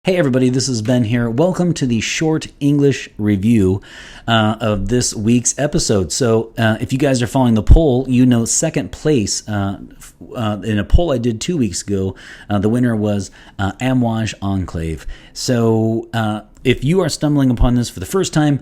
Hey everybody, this is Ben here. Welcome to the short English review of this week's episode. So if you guys are following the poll, you know second place in a poll I did 2 weeks ago, the winner was Amouage Enclave. So if you are stumbling upon this for the first time,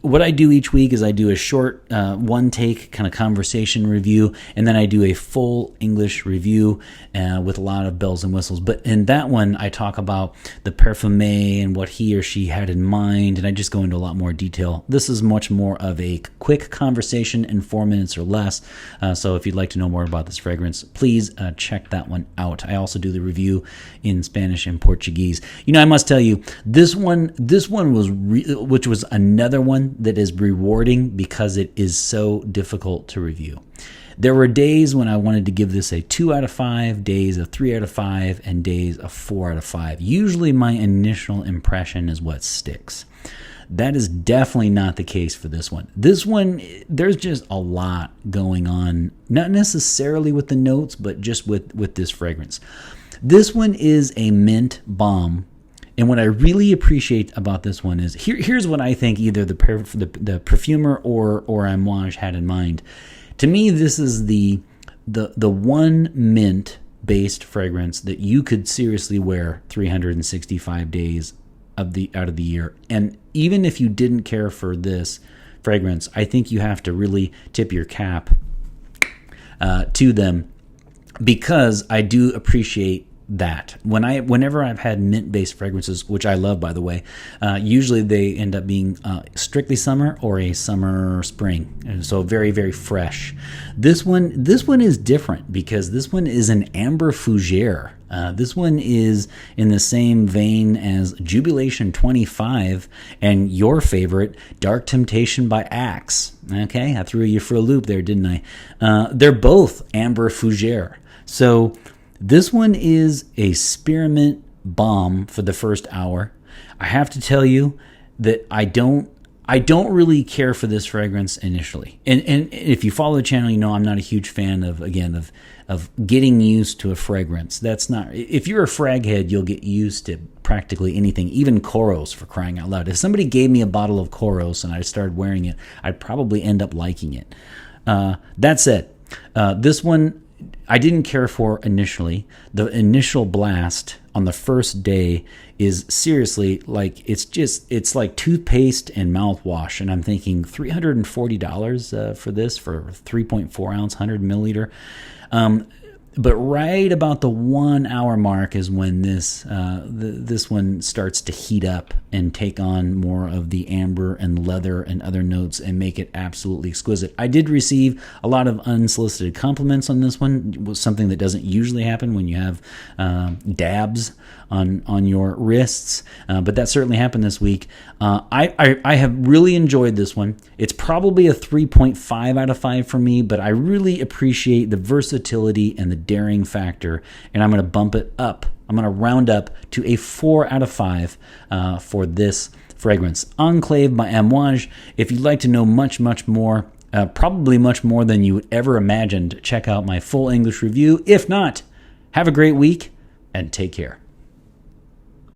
what I do each week is I do a short one-take kind of conversation review, and then I do a full English review with a lot of bells and whistles. But in that one, I talk about the parfum and what he or she had in mind, and I just go into a lot more detail. This is much more of a quick conversation in 4 minutes or less. So if you'd like to know more about this fragrance, please check that one out. I also do the review in Spanish and Portuguese. You know, I must tell you, this one was, which was another one that is rewarding because it is so difficult to review. There were days when I wanted to give this a 2 out of 5, days a 3 out of 5, and days a 4 out of 5. Usually my initial impression is what sticks. That is definitely not the case for this one. This one, there's just a lot going on, not necessarily with the notes, but just with this fragrance. This one is a mint bomb. And what I really appreciate about this one is, here's what I think either the perfumer or Amouage had in mind. To me, this is the one mint-based fragrance that you could seriously wear 365 days out of the year. And even if you didn't care for this fragrance, I think you have to really tip your cap to them, because I do appreciate that. Whenever I've had mint-based fragrances, which I love, by the way, usually they end up being strictly summer or a summer spring, and so very, very fresh. This one is different because this one is an amber fougere. This one is in the same vein as Jubilation 25 and your favorite, Dark Temptation by Axe. Okay, I threw you for a loop there, didn't I? They're both amber fougere. So this one is a spearmint bomb for the first hour. I have to tell you that I don't really care for this fragrance initially. And if you follow the channel, you know I'm not a huge fan of getting used to a fragrance. That's not, if you're a frag head, you'll get used to practically anything, even Koros, for crying out loud. If somebody gave me a bottle of Koros and I started wearing it, I'd probably end up liking it. That said, this one I didn't care for initially. The initial blast on the first day is seriously like, it's like toothpaste and mouthwash. And I'm thinking $340 for this, for 3.4 ounce, 100 milliliter. But right about the 1 hour mark is when this one starts to heat up and take on more of the amber and leather and other notes and make it absolutely exquisite. I did receive a lot of unsolicited compliments on this one. It was something that doesn't usually happen when you have dabs on your wrists, but that certainly happened this week. I have really enjoyed this one. It's probably a 3.5 out of 5 for me, but I really appreciate the versatility and the daring factor, and I'm going to bump it up. I'm going to round up to a 4 out of 5 for this fragrance. Enclave by Amouage. If you'd like to know much more, probably much more than you ever imagined, check out my full English review. If not, have a great week and take care.